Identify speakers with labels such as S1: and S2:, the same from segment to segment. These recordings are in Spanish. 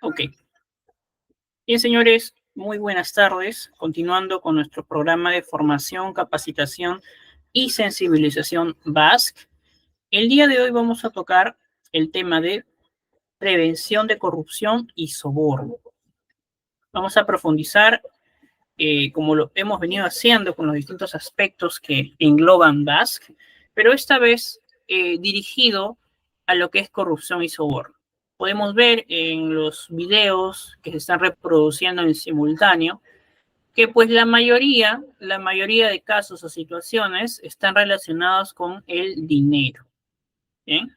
S1: Ok. Bien, señores, muy buenas tardes. Continuando con nuestro programa de formación, capacitación y sensibilización BASC. El día de hoy vamos a tocar el tema de prevención de corrupción y soborno. Vamos a profundizar, como lo hemos venido haciendo con los distintos aspectos que engloban BASC, pero esta vez dirigido a lo que es corrupción y soborno. Podemos ver en los videos que se están reproduciendo en simultáneo que pues la mayoría de casos o situaciones están relacionados con el dinero. ¿Bien?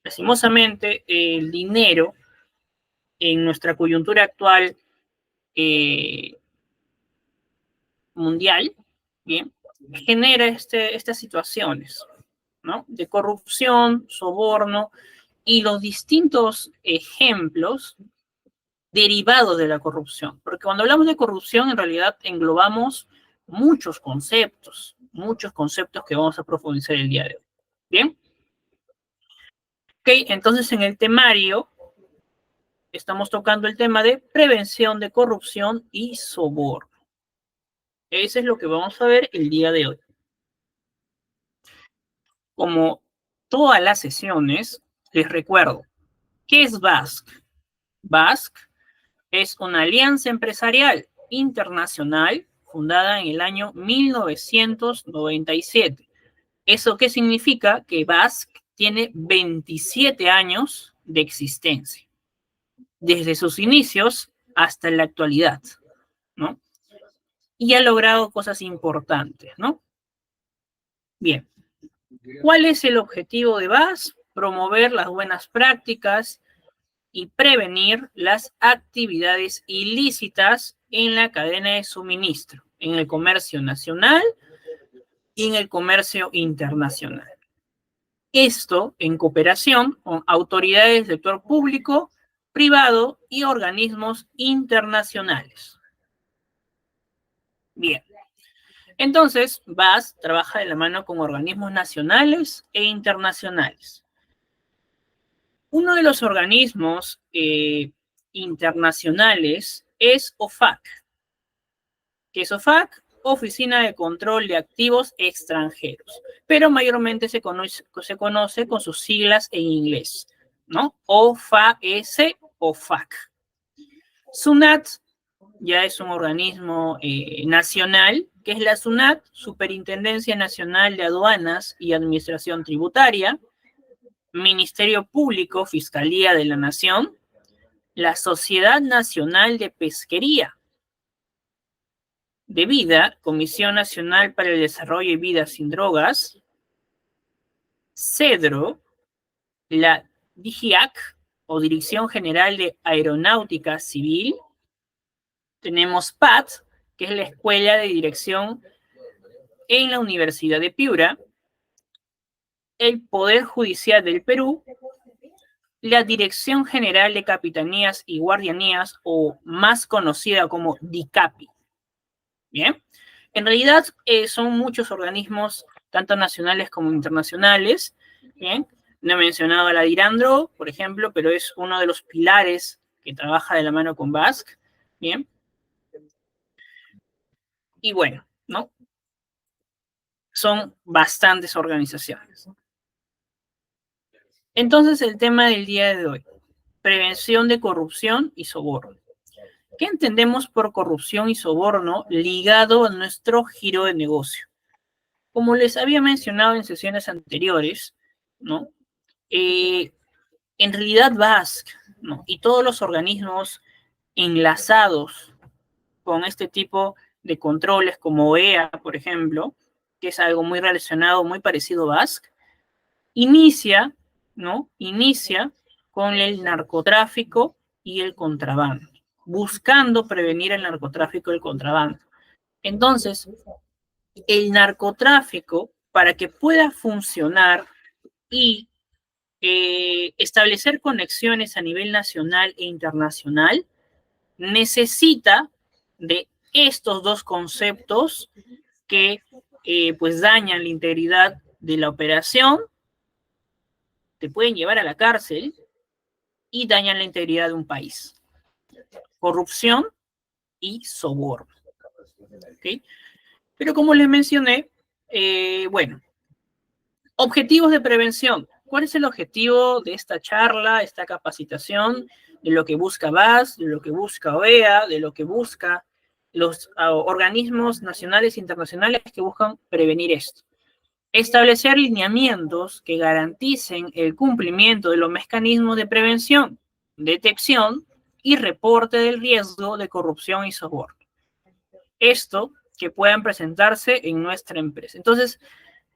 S1: Lastimosamente, el dinero en nuestra coyuntura actual mundial, ¿bien? Genera estas situaciones, ¿no? De corrupción, soborno y los distintos ejemplos derivados de la corrupción. Porque cuando hablamos de corrupción, en realidad englobamos muchos conceptos que vamos a profundizar el día de hoy. ¿Bien? Ok, entonces en el temario estamos tocando el tema de prevención de corrupción y soborno. Eso es lo que vamos a ver el día de hoy. Como todas las sesiones, les recuerdo, ¿qué es BASC? BASC es una alianza empresarial internacional fundada en el año 1997. ¿Eso qué significa? Que BASC tiene 27 años de existencia, desde sus inicios hasta la actualidad, ¿no? Y ha logrado cosas importantes, ¿no? Bien, ¿cuál es el objetivo de BASC? Promover las buenas prácticas y prevenir las actividades ilícitas en la cadena de suministro, en el comercio nacional y en el comercio internacional. Esto en cooperación con autoridades del sector público, privado y organismos internacionales. Bien, entonces BASC trabaja de la mano con organismos nacionales e internacionales. Uno de los organismos internacionales es OFAC. ¿Qué es OFAC? Oficina de Control de Activos Extranjeros, pero mayormente se conoce con sus siglas en inglés, ¿no? OFAC, OFAC. SUNAT ya es un organismo nacional, que es la SUNAT, Superintendencia Nacional de Aduanas y Administración Tributaria, Ministerio Público, Fiscalía de la Nación, la Sociedad Nacional de Pesquería, de Vida, Comisión Nacional para el Desarrollo y Vida sin Drogas, CEDRO, la DGIAC, o Dirección General de Aeronáutica Civil, tenemos PAT, que es la Escuela de Dirección en la Universidad de Piura, el Poder Judicial del Perú, la Dirección General de Capitanías y Guardianías, o más conocida como DICAPI. Bien, en realidad son muchos organismos, tanto nacionales como internacionales. Bien, no he mencionado a la DIRANDRO, por ejemplo, pero es uno de los pilares que trabaja de la mano con BASC. Bien, y bueno, ¿no? Son bastantes organizaciones. Entonces, el tema del día de hoy, prevención de corrupción y soborno. ¿Qué entendemos por corrupción y soborno ligado a nuestro giro de negocio? Como les había mencionado en sesiones anteriores, ¿no? En realidad BASC, ¿no? Y todos los organismos enlazados con este tipo de controles como OEA, por ejemplo, que es algo muy relacionado, muy parecido a BASC, inicia, ¿no? Inicia con el narcotráfico y el contrabando, buscando prevenir el narcotráfico y el contrabando. Entonces, el narcotráfico, para que pueda funcionar y establecer conexiones a nivel nacional e internacional, necesita de estos dos conceptos que pues dañan la integridad de la operación, te pueden llevar a la cárcel y dañan la integridad de un país. Corrupción y soborno. ¿Okay? Pero como les mencioné, bueno, objetivos de prevención. ¿Cuál es el objetivo de esta charla, esta capacitación, de lo que busca BAS, de lo que busca OEA, de lo que busca los organismos nacionales e internacionales que buscan prevenir esto? Establecer lineamientos que garanticen el cumplimiento de los mecanismos de prevención, detección y reporte del riesgo de corrupción y soborno. Esto que puedan presentarse en nuestra empresa. Entonces,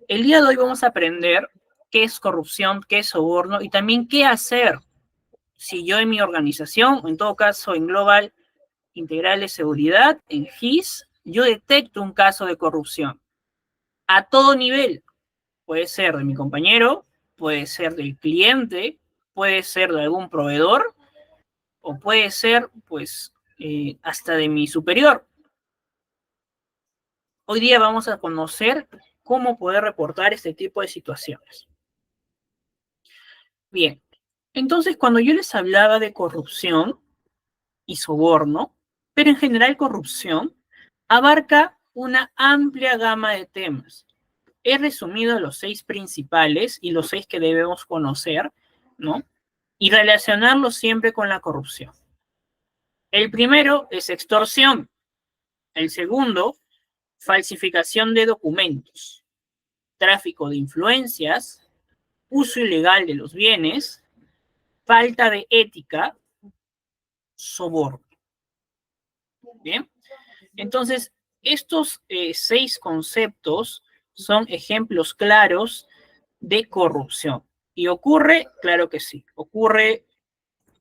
S1: el día de hoy vamos a aprender qué es corrupción, qué es soborno y también qué hacer si yo en mi organización, o en todo caso en Global Integral de Seguridad, en GIS, yo detecto un caso de corrupción a todo nivel. Puede ser de mi compañero, puede ser del cliente, puede ser de algún proveedor o puede ser, pues, hasta de mi superior. Hoy día vamos a conocer cómo poder reportar este tipo de situaciones. Bien, entonces cuando yo les hablaba de corrupción y soborno, pero en general corrupción, abarca una amplia gama de temas. He resumido los 6 principales y los 6 que debemos conocer, ¿no? Y relacionarlos siempre con la corrupción. El primero es extorsión. El segundo, falsificación de documentos, tráfico de influencias, uso ilegal de los bienes, falta de ética, soborno. Bien, entonces estos 6 conceptos son ejemplos claros de corrupción. ¿Y ocurre? Claro que sí. Ocurre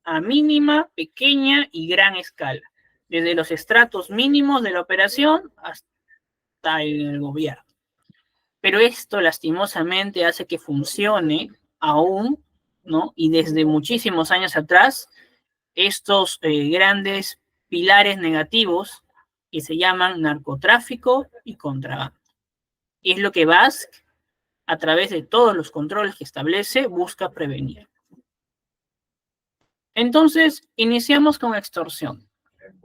S1: a mínima, pequeña y gran escala. Desde los estratos mínimos de la operación hasta el gobierno. Pero esto lastimosamente hace que funcione aún, ¿no? Y desde muchísimos años atrás, estos grandes pilares negativos que se llaman narcotráfico y contrabando. Y es lo que BASC, a través de todos los controles que establece, busca prevenir. Entonces, iniciamos con extorsión.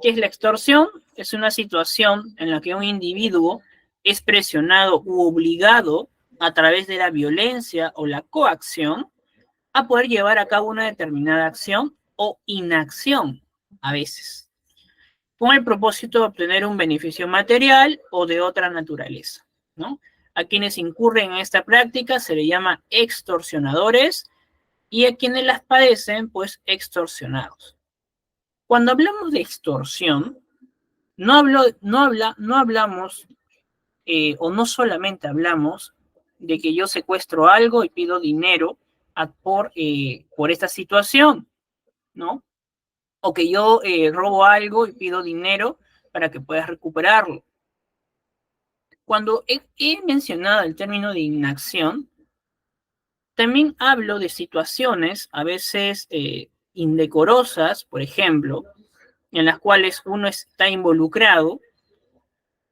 S1: ¿Qué es la extorsión? Es una situación en la que un individuo es presionado u obligado a través de la violencia o la coacción a poder llevar a cabo una determinada acción o inacción a veces, con el propósito de obtener un beneficio material o de otra naturaleza, ¿no? A quienes incurren en esta práctica se le llama extorsionadores y a quienes las padecen, pues extorsionados. Cuando hablamos de extorsión, no hablamos o no solamente hablamos de que yo secuestro algo y pido dinero por esta situación, ¿no? O que yo robo algo y pido dinero para que puedas recuperarlo. Cuando he mencionado el término de inacción, también hablo de situaciones a veces indecorosas, por ejemplo, en las cuales uno está involucrado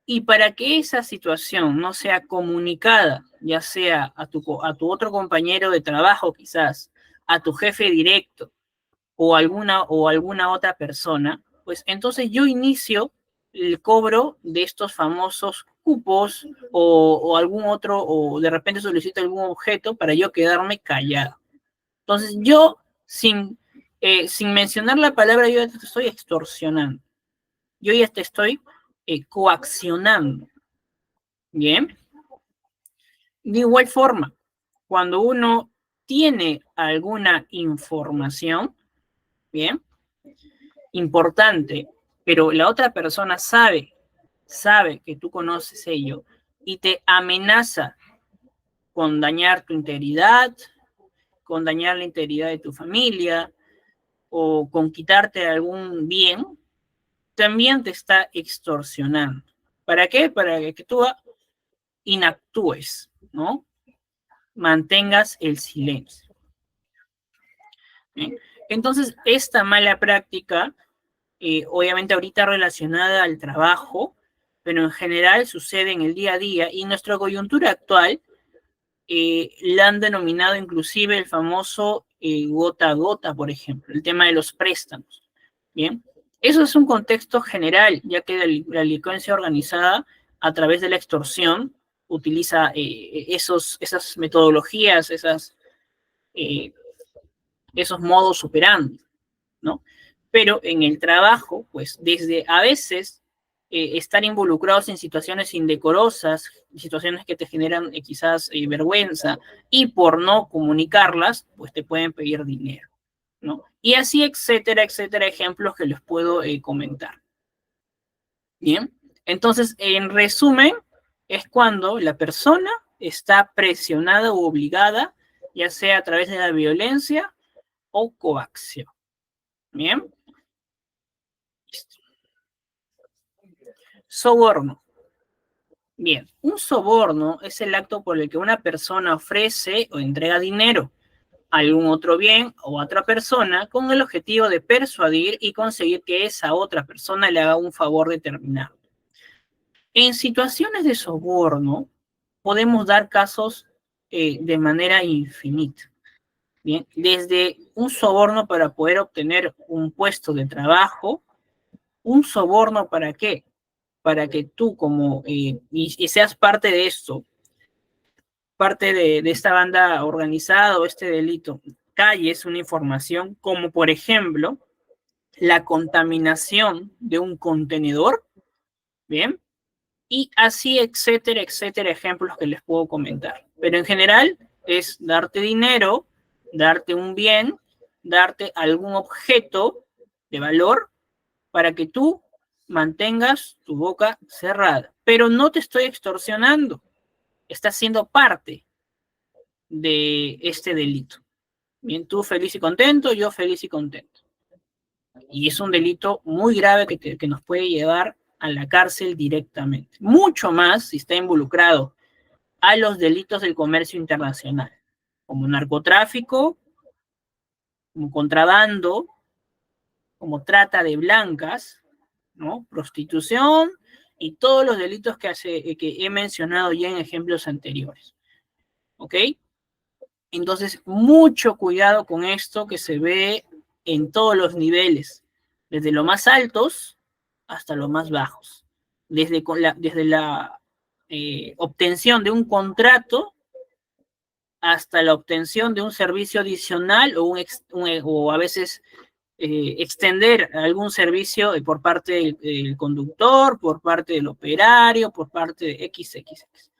S1: y para que esa situación no sea comunicada, ya sea a tu otro compañero de trabajo quizás, a tu jefe directo o alguna otra persona, pues entonces yo inicio el cobro de estos famosos cupos o algún otro, o de repente solicito algún objeto para yo quedarme callado. Entonces yo, sin mencionar la palabra, yo ya te estoy extorsionando. Yo ya te estoy coaccionando. Bien. De igual forma, cuando uno tiene alguna información, bien, importante, pero la otra persona sabe que tú conoces ello y te amenaza con dañar tu integridad, con dañar la integridad de tu familia o con quitarte algún bien, también te está extorsionando. ¿Para qué? Para que tú inactúes, ¿no? Mantengas el silencio. ¿Bien? Entonces, esta mala práctica, obviamente ahorita relacionada al trabajo, pero en general sucede en el día a día y nuestra coyuntura actual la han denominado inclusive el famoso gota a gota, por ejemplo, el tema de los préstamos. Bien, eso es un contexto general, ya que la delincuencia organizada a través de la extorsión utiliza esas metodologías, esos modos operandi, ¿no? Pero en el trabajo, pues desde a veces estar involucrados en situaciones indecorosas, situaciones que te generan quizás vergüenza, y por no comunicarlas, pues te pueden pedir dinero, ¿no? Y así, etcétera, etcétera, ejemplos que les puedo comentar. Bien, entonces, en resumen, es cuando la persona está presionada o obligada, ya sea a través de la violencia o coacción. Bien. Listo. Soborno. Bien, un soborno es el acto por el que una persona ofrece o entrega dinero a algún otro bien o a otra persona con el objetivo de persuadir y conseguir que esa otra persona le haga un favor determinado. En situaciones de soborno podemos dar casos de manera infinita. Bien, desde un soborno para poder obtener un puesto de trabajo, un soborno para qué, para que tú como, y seas parte de esto, parte de esta banda organizada o este delito, calles una información como por ejemplo la contaminación de un contenedor, ¿bien? Y así, etcétera, etcétera, ejemplos que les puedo comentar. Pero en general es darte dinero, darte un bien, darte algún objeto de valor para que tú mantengas tu boca cerrada. Pero no te estoy extorsionando, estás siendo parte de este delito. Bien, tú feliz y contento, yo feliz y contento. Y es un delito muy grave que nos puede llevar a la cárcel directamente. Mucho más si está involucrado a los delitos del comercio internacional, como narcotráfico, como contrabando, como trata de blancas, ¿no? Prostitución y todos los delitos que he mencionado ya en ejemplos anteriores. ¿Ok? Entonces, mucho cuidado con esto que se ve en todos los niveles, desde los más altos hasta los más bajos. Desde la obtención de un contrato hasta la obtención de un servicio adicional o a veces extender algún servicio por parte del conductor, por parte del operario, por parte de XXX.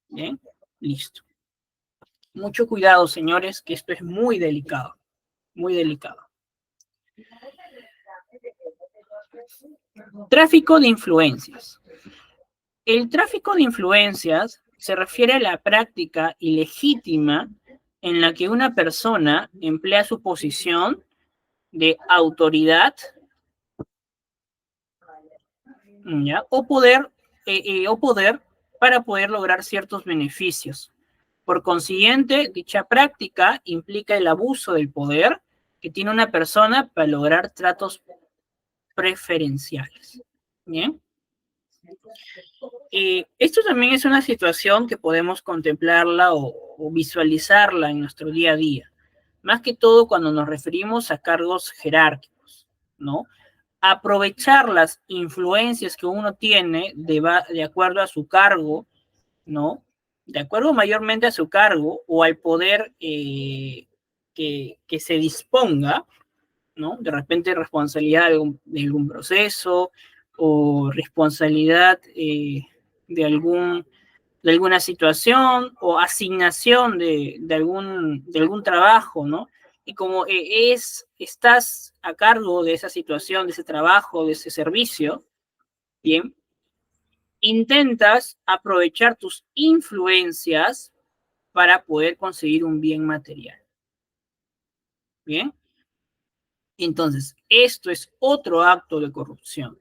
S1: Bien, listo. Mucho cuidado, señores, que esto es muy delicado, muy delicado. Tráfico de influencias. El tráfico de influencias se refiere a la práctica ilegítima en la que una persona emplea su posición de autoridad, ¿ya? O poder para poder lograr ciertos beneficios. Por consiguiente, dicha práctica implica el abuso del poder que tiene una persona para lograr tratos preferenciales. Bien. Esto también es una situación que podemos contemplarla o visualizarla en nuestro día a día, más que todo cuando nos referimos a cargos jerárquicos, ¿no? Aprovechar las influencias que uno tiene de acuerdo a su cargo, ¿no? De acuerdo mayormente a su cargo o al poder que se disponga, ¿no? De repente responsabilidad de algún proceso o responsabilidad de, de alguna situación o asignación de algún trabajo, ¿no? Y como estás a cargo de esa situación, de ese trabajo, de ese servicio, bien, intentas aprovechar tus influencias para poder conseguir un bien material. Bien. Entonces, esto es otro acto de corrupción.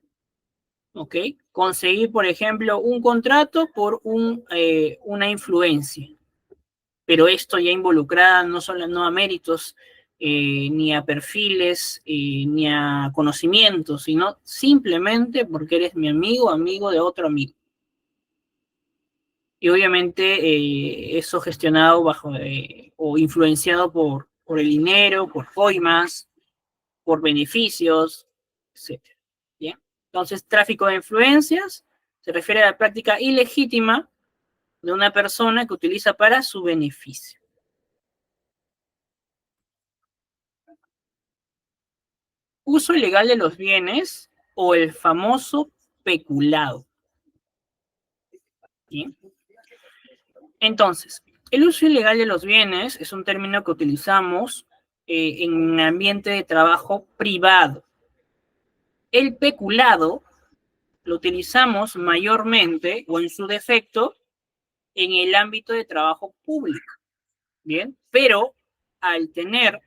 S1: ¿Ok? Conseguir, por ejemplo, un contrato por una influencia. Pero esto ya involucrada no a méritos, ni a perfiles, ni a conocimientos, sino simplemente porque eres mi amigo, amigo de otro amigo. Y obviamente eso gestionado bajo o influenciado por por el dinero, por coimas, por beneficios, etc. ¿Bien? Entonces, tráfico de influencias se refiere a la práctica ilegítima de una persona que utiliza para su beneficio. Uso ilegal de los bienes o el famoso peculado. ¿Bien? Entonces, el uso ilegal de los bienes es un término que utilizamos en un ambiente de trabajo privado. El peculado lo utilizamos mayormente o en su defecto en el ámbito de trabajo público. Bien, pero al tener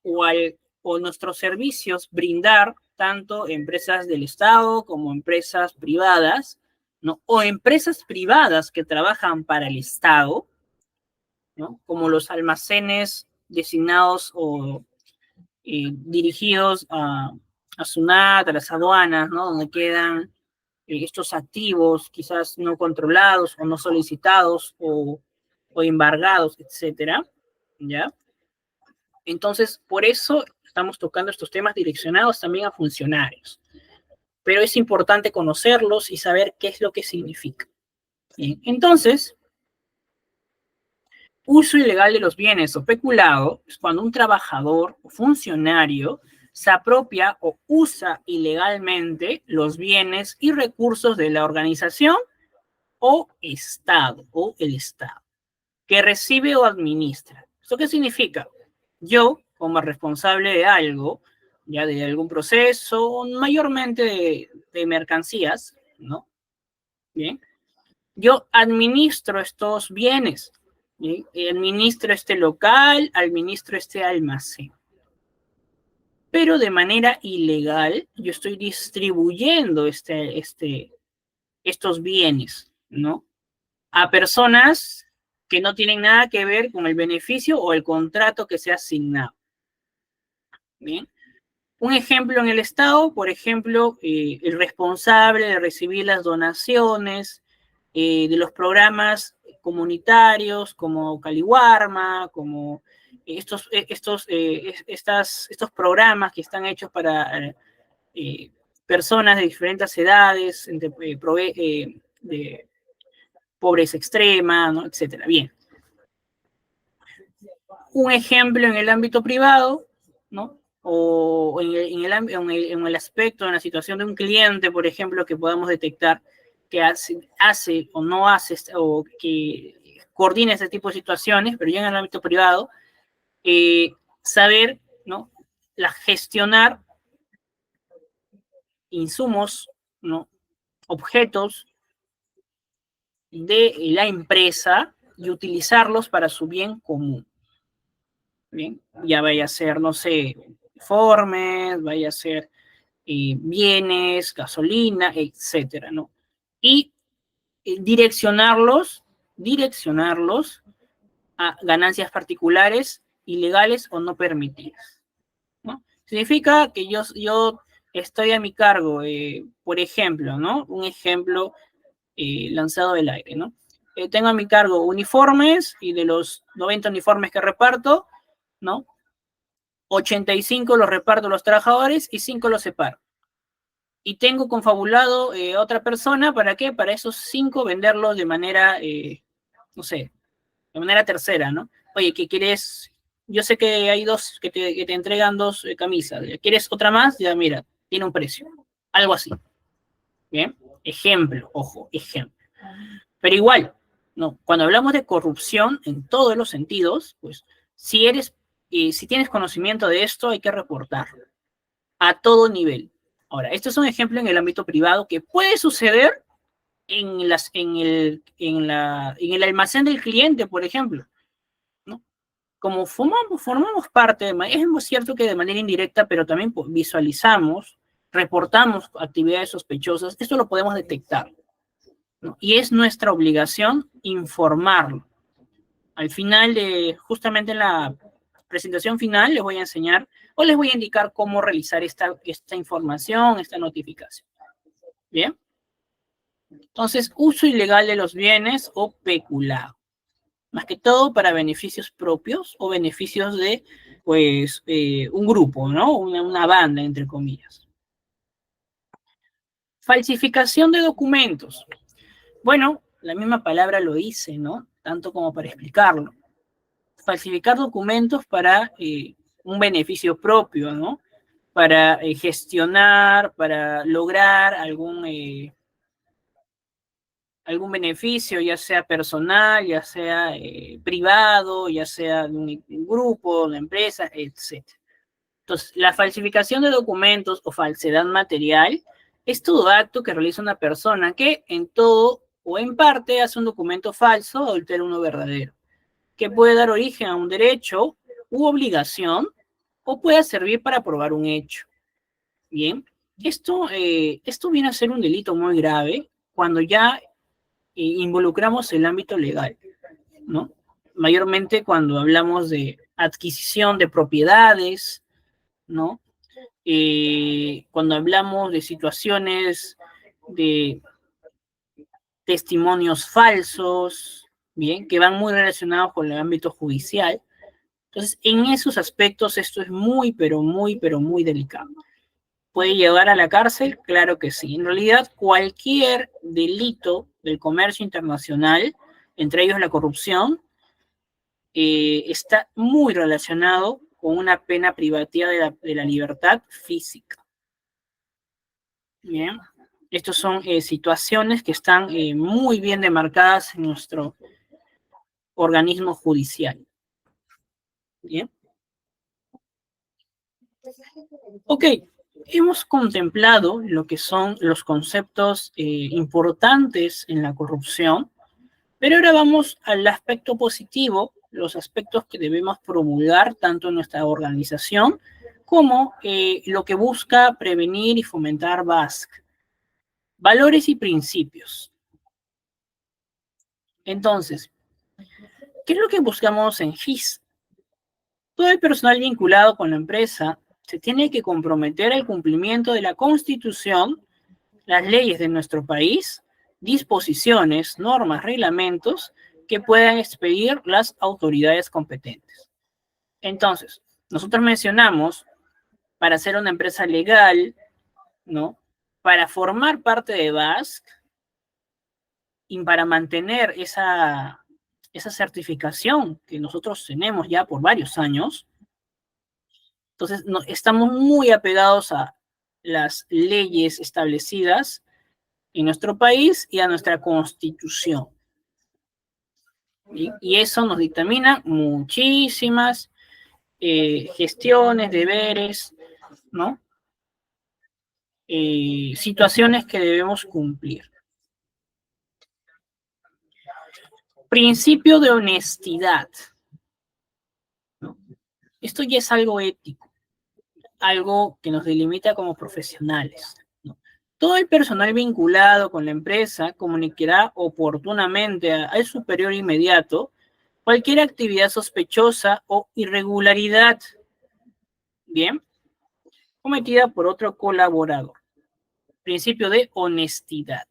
S1: o nuestros servicios brindar tanto empresas del Estado como empresas privadas, ¿no? O empresas privadas que trabajan para el Estado, ¿no? Como los almacenes designados o dirigidos a SUNAT, a las aduanas, ¿no? Donde quedan estos activos quizás no controlados o no solicitados o embargados, etcétera, ¿ya? Entonces, por eso estamos tocando estos temas direccionados también a funcionarios. Pero es importante conocerlos y saber qué es lo que significa. Bien, entonces, uso ilegal de los bienes o peculado es cuando un trabajador o funcionario se apropia o usa ilegalmente los bienes y recursos de la organización o Estado o el Estado que recibe o administra. ¿Esto qué significa? Yo, como responsable de algo, ya de algún proceso, mayormente de mercancías, ¿no? Bien. Yo administro estos bienes, ¿bien? Administro este local, administro este almacén. Pero de manera ilegal, yo estoy distribuyendo estos bienes, ¿no? A personas que no tienen nada que ver con el beneficio o el contrato que se ha asignado. Bien. Un ejemplo en el Estado, por ejemplo, el responsable de recibir las donaciones de los programas comunitarios como Caliwarma, como estos programas que están hechos para personas de diferentes edades, de pobreza extrema, ¿no? Etcétera. Bien. Un ejemplo en el ámbito privado, ¿no? O en el aspecto, en la situación de un cliente, por ejemplo, que podamos detectar que hace o no hace, o que coordina ese tipo de situaciones, pero ya en el ámbito privado, saber, ¿no? Gestionar insumos, ¿no? Objetos de la empresa y utilizarlos para su bien común. Bien, ya vaya a ser, no sé, informes, vaya a ser bienes, gasolina, etcétera, ¿no? Y direccionarlos a ganancias particulares, ilegales o no permitidas, ¿no? Significa que yo estoy a mi cargo, por ejemplo, ¿no? Un ejemplo lanzado del aire, ¿no? Tengo a mi cargo uniformes y de los 90 uniformes que reparto, ¿no? 85 los reparto a los trabajadores y 5 los separo. Y tengo confabulado otra persona, ¿para qué? Para esos 5 venderlos de manera, no sé, de manera tercera, ¿no? Oye, ¿qué quieres? Yo sé que hay dos que te entregan 2 camisas. ¿Quieres otra más? Ya, mira, tiene un precio. Algo así. ¿Bien? Ejemplo, ojo, ejemplo. Pero igual, ¿no? Cuando hablamos de corrupción en todos los sentidos, pues si tienes conocimiento de esto, hay que reportarlo a todo nivel. Ahora, esto es un ejemplo en el ámbito privado que puede suceder en el almacén del cliente, por ejemplo, ¿no? Como formamos parte, es muy cierto que de manera indirecta, pero también visualizamos, reportamos actividades sospechosas, esto lo podemos detectar, ¿no? Y es nuestra obligación informarlo. Al final, justamente en la presentación final, les voy a enseñar o les voy a indicar cómo realizar esta información, esta notificación. Bien. Entonces, uso ilegal de los bienes o peculado. más que todo para beneficios propios o beneficios de, pues, un grupo, ¿no? Una banda, entre comillas. Falsificación de documentos. Bueno, la misma palabra lo dice, ¿no? Tanto como para explicarlo. Falsificar documentos para un beneficio propio, ¿no? Para gestionar, para lograr algún beneficio, ya sea personal, ya sea privado, ya sea de un grupo, de una empresa, etc. Entonces, la falsificación de documentos o falsedad material es todo acto que realiza una persona que en todo o en parte hace un documento falso o altera uno verdadero, que puede dar origen a un derecho u obligación o puede servir para probar un hecho. Bien, esto viene a ser un delito muy grave cuando ya involucramos el ámbito legal, ¿no? Mayormente cuando hablamos de adquisición de propiedades, ¿no? Cuando hablamos de situaciones de testimonios falsos, bien, que van muy relacionados con el ámbito judicial. Entonces, en esos aspectos esto es muy, pero muy delicado. ¿Puede llevar a la cárcel? Claro que sí. En realidad, cualquier delito del comercio internacional, entre ellos la corrupción, está muy relacionado con una pena privativa de la libertad física. Bien, estas son situaciones que están muy bien demarcadas en nuestro organismo judicial. Bien. Ok, hemos contemplado lo que son los conceptos importantes en la corrupción, pero ahora vamos al aspecto positivo, los aspectos que debemos promulgar tanto en nuestra organización como lo que busca prevenir y fomentar BASC. Valores y principios. Entonces, ¿qué es lo que buscamos en GIS? Todo el personal vinculado con la empresa se tiene que comprometer al cumplimiento de la Constitución, las leyes de nuestro país, disposiciones, normas, reglamentos que puedan expedir las autoridades competentes. Entonces, nosotros mencionamos, para ser una empresa legal, ¿no? Para formar parte de BASC y para mantener esa certificación que nosotros tenemos ya por varios años. Entonces, estamos muy apegados a las leyes establecidas en nuestro país y a nuestra Constitución. Y eso nos dictamina muchísimas gestiones, deberes, ¿no? Situaciones que debemos cumplir. Principio de honestidad, ¿no? Esto ya es algo ético, algo que nos delimita como profesionales, ¿no? Todo el personal vinculado con la empresa comunicará oportunamente al superior inmediato cualquier actividad sospechosa o irregularidad, bien, cometida por otro colaborador. Principio de honestidad.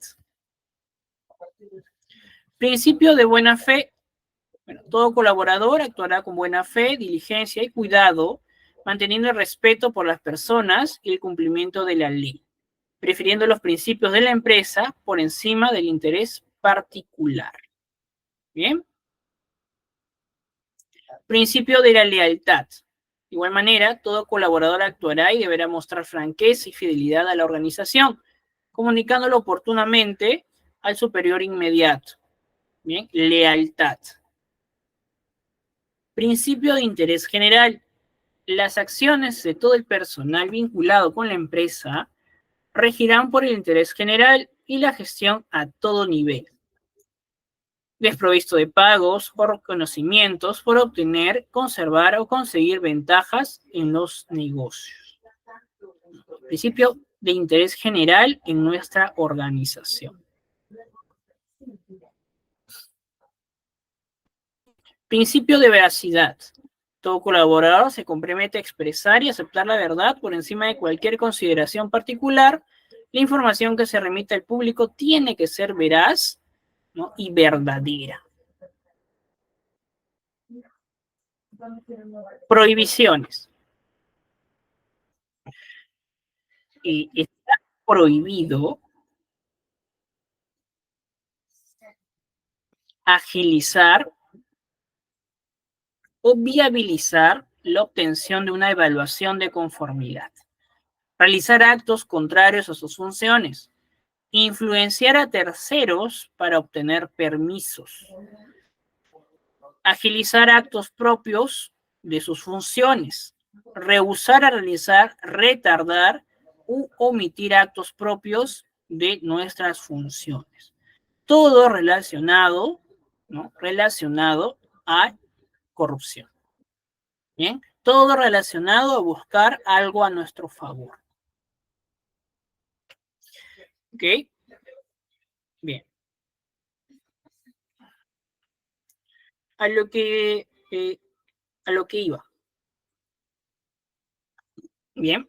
S1: Principio de buena fe. Bueno, todo colaborador actuará con buena fe, diligencia y cuidado, manteniendo el respeto por las personas y el cumplimiento de la ley, prefiriendo los principios de la empresa por encima del interés particular. Bien. Principio de la lealtad. De igual manera, todo colaborador actuará y deberá mostrar franqueza y fidelidad a la organización, comunicándolo oportunamente al superior inmediato. Bien, lealtad. Principio de interés general. Las acciones de todo el personal vinculado con la empresa regirán por el interés general y la gestión a todo nivel, desprovisto de pagos o reconocimientos por obtener, conservar o conseguir ventajas en los negocios. Principio de interés general en nuestra organización. Principio de veracidad. Todo colaborador se compromete a expresar y aceptar la verdad por encima de cualquier consideración particular. La información que se remite al público tiene que ser veraz, ¿no? Y verdadera. Prohibiciones. Está prohibido agilizar o viabilizar la obtención de una evaluación de conformidad, realizar actos contrarios a sus funciones, influenciar a terceros para obtener permisos, agilizar actos propios de sus funciones, rehusar a realizar, retardar u omitir actos propios de nuestras funciones. Todo relacionado, ¿no? Relacionado a corrupción. Bien, todo relacionado a buscar algo a nuestro favor. ¿Ok? Bien. A lo que, eh, a lo que iba. Bien.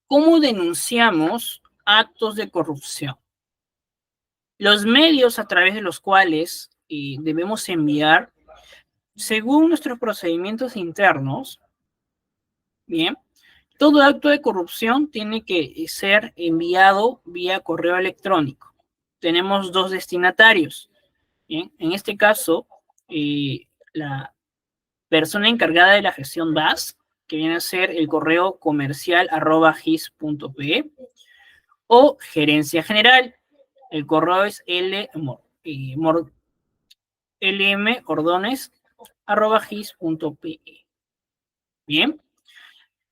S1: ¿Cómo denunciamos actos de corrupción? Los medios a través de los cuales debemos enviar, según nuestros procedimientos internos, bien, todo acto de corrupción tiene que ser enviado vía correo electrónico. Tenemos dos destinatarios. Bien, en este caso, la persona encargada de la gestión BAS, que viene a ser el correo comercial @gis.pe, o gerencia general. El correo es lmordones@gis.pe. Bien,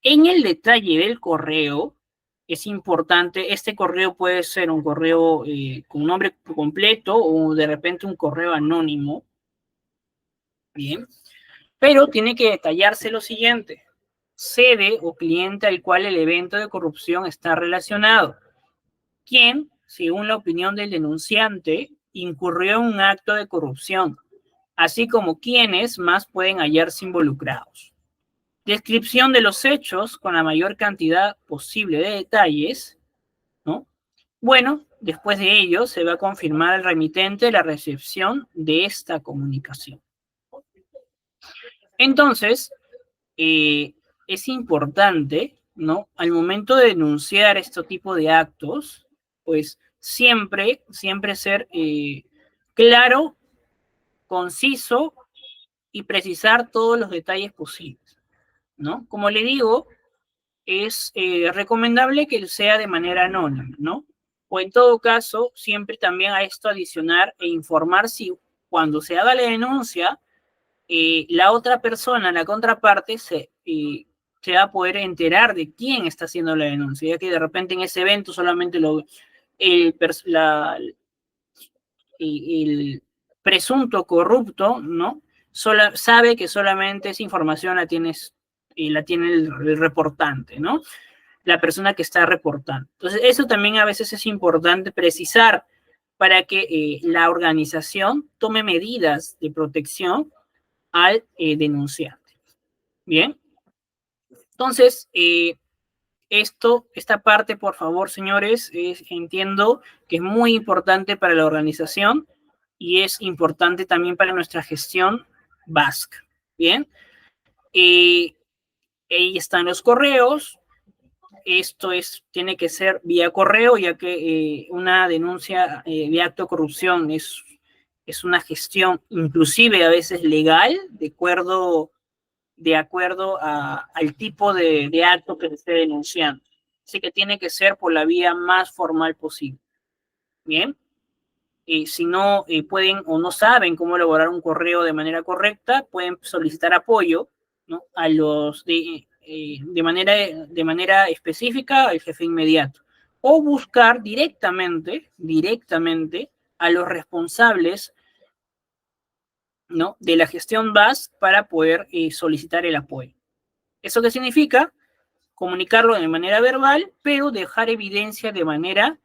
S1: en el detalle del correo es importante, este correo puede ser un correo con nombre completo o de repente un correo anónimo. Bien, pero tiene que detallarse lo siguiente: sede o cliente al cual el evento de corrupción está relacionado, quien, según la opinión del denunciante, incurrió en un acto de corrupción, así como quienes más pueden hallarse involucrados. Descripción de los hechos con la mayor cantidad posible de detalles, ¿no? Bueno, después de ello se va a confirmar al remitente la recepción de esta comunicación. Entonces, es importante, ¿no? Al momento de denunciar este tipo de actos, pues siempre ser claro, conciso y precisar todos los detalles posibles, ¿no? Como le digo, es recomendable que sea de manera anónima, ¿no? O en todo caso, siempre también a esto adicionar e informar si cuando se haga la denuncia, la otra persona, la contraparte, se va a poder enterar de quién está haciendo la denuncia, ya que de repente en ese evento solamente el presunto corrupto, ¿no? Sabe que solamente esa información la tiene el reportante, ¿no? La persona que está reportando. Entonces, eso también a veces es importante precisar para que la organización tome medidas de protección al denunciante. Bien, entonces, esta parte, por favor, señores, entiendo que es muy importante para la organización y es importante también para nuestra gestión BASC. Bien, ahí están los correos. Esto tiene que ser vía correo, ya que una denuncia de acto de corrupción es una gestión inclusive a veces legal, de acuerdo al tipo de acto que se esté denunciando. Así que tiene que ser por la vía más formal posible. Bien, si no pueden o no saben cómo elaborar un correo de manera correcta, pueden solicitar apoyo, ¿no? A los de manera específica al jefe inmediato, o buscar directamente a los responsables, ¿no? De la gestión BAS para poder solicitar el apoyo. ¿Eso qué significa? Comunicarlo de manera verbal, pero dejar evidencia de manera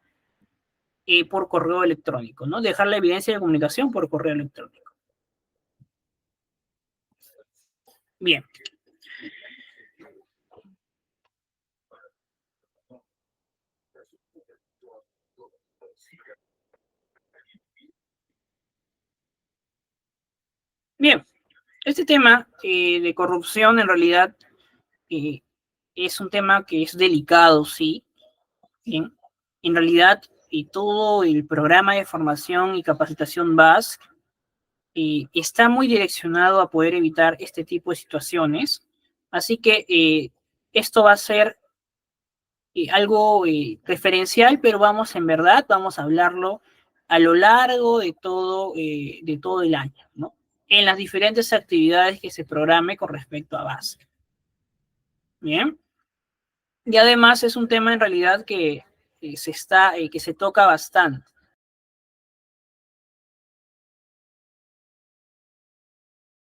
S1: por correo electrónico, ¿no? Dejar la evidencia de comunicación por correo electrónico. Bien. Bien. Este tema de corrupción en realidad eh, es un tema que es delicado, sí. Bien. En realidad, todo el programa de formación y capacitación BASC está muy direccionado a poder evitar este tipo de situaciones. Así que esto va a ser algo referencial, pero vamos a hablarlo a lo largo de todo el año, ¿no? En las diferentes actividades que se programe con respecto a BASC. Bien. Y además es un tema en realidad que se toca bastante.